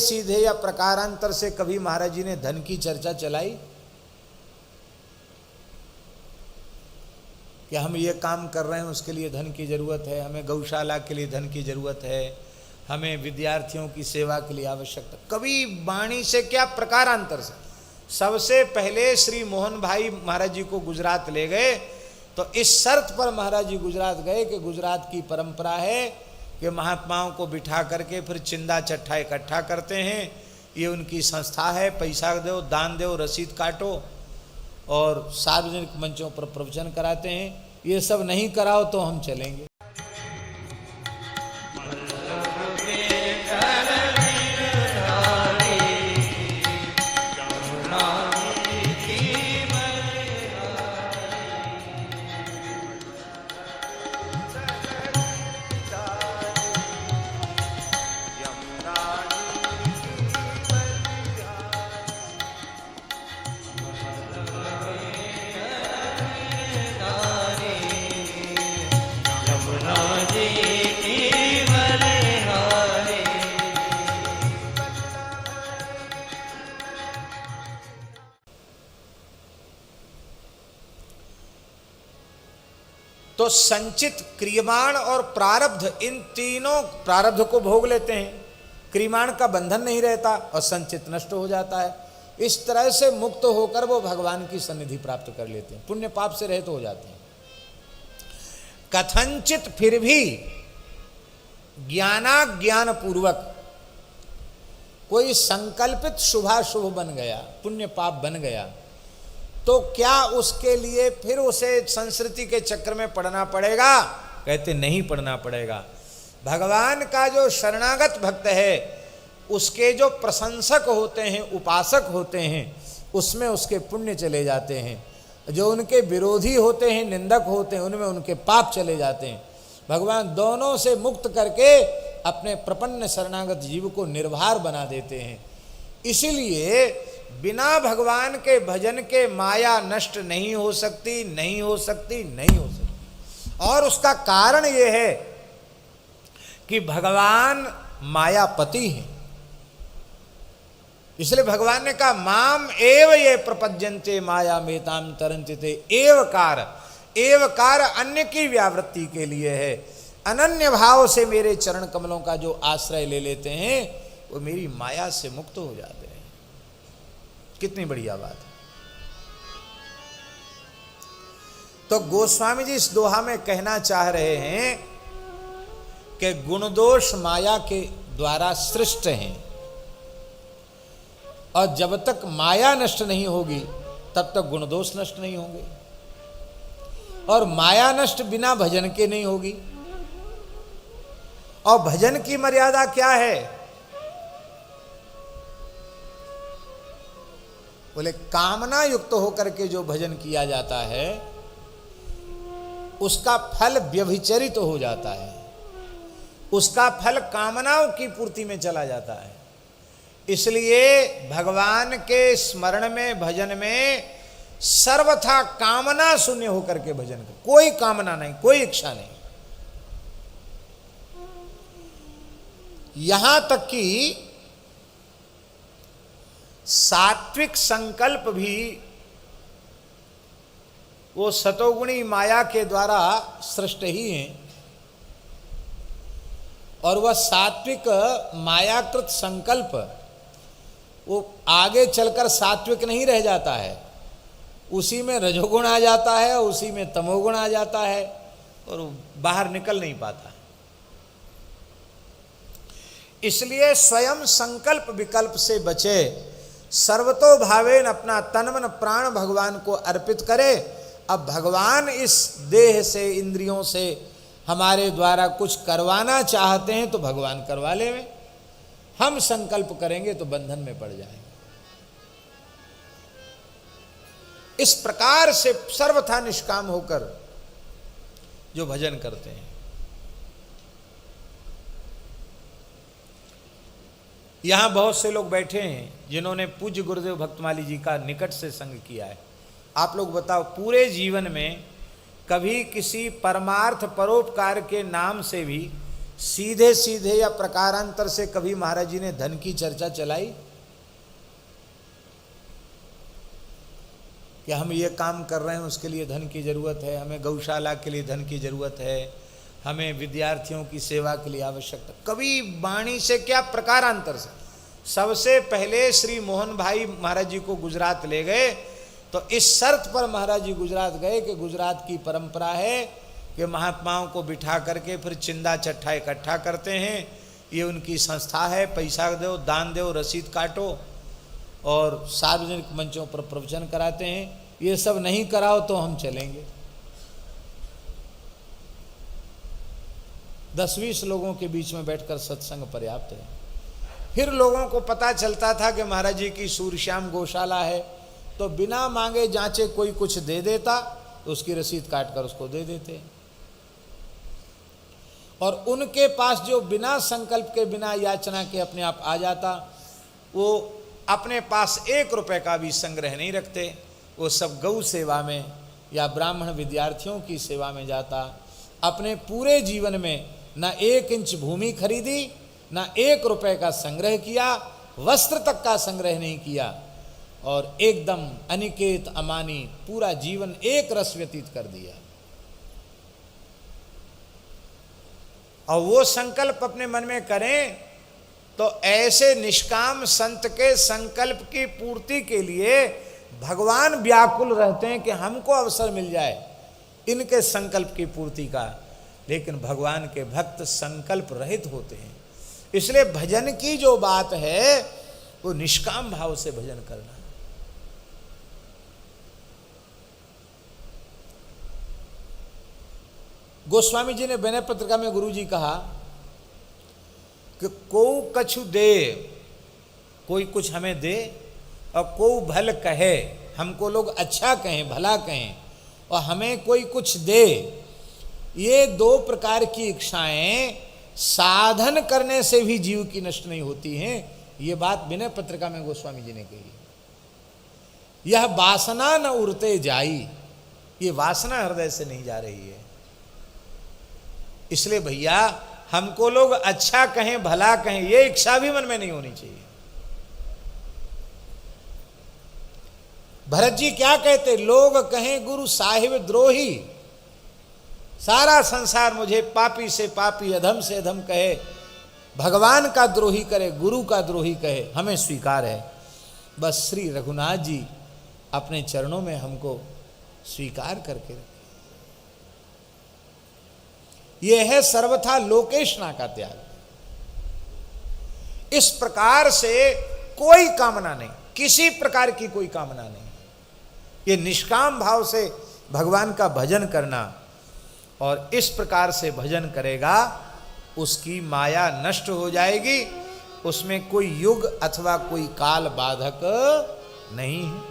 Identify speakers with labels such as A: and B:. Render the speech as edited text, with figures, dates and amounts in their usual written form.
A: सीधे या प्रकारांतर से कभी महाराज जी ने धन की चर्चा चलाई कि हम ये काम कर रहे हैं उसके लिए धन की जरूरत है, हमें गौशाला के लिए धन की जरूरत है, हमें विद्यार्थियों की सेवा के लिए आवश्यकता, कभी वाणी से क्या प्रकारांतर से। सबसे पहले श्री मोहन भाई महाराज जी को गुजरात ले गए तो इस शर्त पर महाराज जी गुजरात गए कि गुजरात की परंपरा है कि महात्माओं को बिठा करके फिर चिंदा चट्ठा इकट्ठा करते हैं, ये उनकी संस्था है, पैसा दो, दान दो, रसीद काटो और सार्वजनिक मंचों पर प्रवचन कराते हैं। ये सब नहीं कराओ तो हम चलेंगे। तो संचित, क्रियमाण और प्रारब्ध, इन तीनों प्रारब्ध को भोग लेते हैं, क्रियमाण का बंधन नहीं रहता और संचित नष्ट हो जाता है। इस तरह से मुक्त होकर वो भगवान की सन्निधि प्राप्त कर लेते हैं, पुण्य पाप से रहित हो जाते हैं। कथनचित फिर भी ज्ञान पूर्वक कोई संकल्पित शुभाशुभ बन गया, पुण्य पाप बन गया, तो क्या उसके लिए फिर उसे संस्कृति के चक्र में पड़ना पड़ेगा? कहते नहीं पड़ना पड़ेगा। भगवान का जो शरणागत भक्त है उसके जो प्रशंसक होते हैं, उपासक होते हैं, उसमें उसके पुण्य चले जाते हैं। जो उनके विरोधी होते हैं, निंदक होते हैं, उनमें उनके पाप चले जाते हैं। भगवान दोनों से मुक्त करके अपने प्रपन्न शरणागत जीव को निर्भर बना देते हैं। इसीलिए बिना भगवान के भजन के माया नष्ट नहीं हो सकती, नहीं हो सकती, नहीं हो सकती। और उसका कारण यह है कि भगवान मायापति हैं। इसलिए भगवान ने कहा माम एव ये प्रपद्यन्ते माया मेताम तरन्ते एवकार। एवकार अन्य की व्यावृत्ति के लिए है। अनन्य भाव से मेरे चरण कमलों का जो आश्रय ले लेते हैं वो मेरी माया से मुक्त हो जाते हैं। कितनी बढ़िया बात है। तो गोस्वामी जी इस दोहा में कहना चाह रहे हैं कि गुण दोष माया के द्वारा सृष्ट हैं और जब तक माया नष्ट नहीं होगी तब तक गुण दोष नष्ट नहीं होंगे और माया नष्ट बिना भजन के नहीं होगी। और भजन की मर्यादा क्या है? बोले कामना युक्त होकर के जो भजन किया जाता है उसका फल व्यभिचरित हो जाता है, उसका फल कामनाओं की पूर्ति में चला जाता है। इसलिए भगवान के स्मरण में, भजन में सर्वथा कामना शून्य होकर के भजन कर, कोई कामना नहीं, कोई इच्छा नहीं। यहां तक कि सात्विक संकल्प भी वो सतोगुणी माया के द्वारा सृष्ट ही हैं और वह सात्विक मायाकृत संकल्प वो आगे चलकर सात्विक नहीं रह जाता है, उसी में रजोगुण आ जाता है, उसी में तमोगुण आ जाता है और बाहर निकल नहीं पाता। इसलिए स्वयं संकल्प विकल्प से बचे, सर्वतो भावेन अपना तन मन प्राण भगवान को अर्पित करे। अब भगवान इस देह से, इंद्रियों से हमारे द्वारा कुछ करवाना चाहते हैं तो भगवान करवा लेंगे, हम संकल्प करेंगे तो बंधन में पड़ जाएंगे। इस प्रकार से सर्वथा निष्काम होकर जो भजन करते हैं। यहां बहुत से लोग बैठे हैं जिन्होंने पूज्य गुरुदेव भक्तमाली जी का निकट से संग किया है। आप लोग बताओ, पूरे जीवन में कभी किसी परमार्थ परोपकार के नाम से भी सीधे सीधे या प्रकारांतर से कभी महाराज जी ने धन की चर्चा चलाई कि हम ये काम कर रहे हैं उसके लिए धन की जरूरत है, हमें गौशाला के लिए धन की जरूरत है, हमें विद्यार्थियों की सेवा के लिए आवश्यकता, कभी वाणी से क्या प्रकारांतर से। सबसे पहले श्री मोहन भाई महाराज जी को गुजरात ले गए तो इस शर्त पर महाराज जी गुजरात गए कि गुजरात की परंपरा है कि महात्माओं को बिठा करके फिर चिंदा चट्ठा इकट्ठा करते हैं, ये उनकी संस्था है, पैसा दो, दान दो, रसीद काटो और सार्वजनिक मंचों पर प्रवचन कराते हैं, ये सब नहीं कराओ तो हम चलेंगे। 10-20 लोगों के बीच में बैठकर सत्संग पर्याप्त है। फिर लोगों को पता चलता था कि महाराज जी की सूर्यश्याम गौशाला है, तो बिना मांगे जांचे कोई कुछ दे देता तो उसकी रसीद काट कर उसको दे देते। और उनके पास जो बिना संकल्प के, बिना याचना के अपने आप आ जाता, वो अपने पास 1 रुपए का भी संग्रह नहीं रखते, वो सब गौ सेवा में या ब्राह्मण विद्यार्थियों की सेवा में जाता। अपने पूरे जीवन में न 1 इंच भूमि खरीदी, न 1 रुपए का संग्रह किया, वस्त्र तक का संग्रह नहीं किया, और एकदम अनिकेत अमानी पूरा जीवन एक रस व्यतीत कर दिया। और वो संकल्प अपने मन में करें तो ऐसे निष्काम संत के संकल्प की पूर्ति के लिए भगवान व्याकुल रहते हैं कि हमको अवसर मिल जाए इनके संकल्प की पूर्ति का। लेकिन भगवान के भक्त संकल्प रहित होते हैं, इसलिए भजन की जो बात है वो निष्काम भाव से भजन करना। गोस्वामी जी ने विनय पत्रिका में गुरु जी कहा कि को कछु दे, कोई कुछ हमें दे, और को भल कहे, हमको लोग अच्छा कहें, भला कहें, और हमें कोई कुछ दे, ये 2 प्रकार की इच्छाएं साधन करने से भी जीव की नष्ट नहीं होती हैं। ये बात विनय पत्रिका में गोस्वामी जी ने कही। यह वासना न उड़ते जाई, ये वासना हृदय से नहीं जा रही है। इसलिए भैया हमको लोग अच्छा कहें, भला कहें, ये इच्छा भी मन में नहीं होनी चाहिए। भरत जी क्या कहते, लोग कहें गुरु साहिब द्रोही, सारा संसार मुझे पापी से पापी, अधम से अधम कहे, भगवान का द्रोही करे, गुरु का द्रोही कहे, हमें स्वीकार है। बस श्री रघुनाथ जी अपने चरणों में हमको स्वीकार करके रखे। यह है सर्वथा लोकेशना का त्याग। इस प्रकार से कोई कामना नहीं, किसी प्रकार की कोई कामना नहीं, ये निष्काम भाव से भगवान का भजन करना। और इस प्रकार से भजन करेगा उसकी माया नष्ट हो जाएगी, उसमें कोई युग अथवा कोई काल बाधक नहीं है।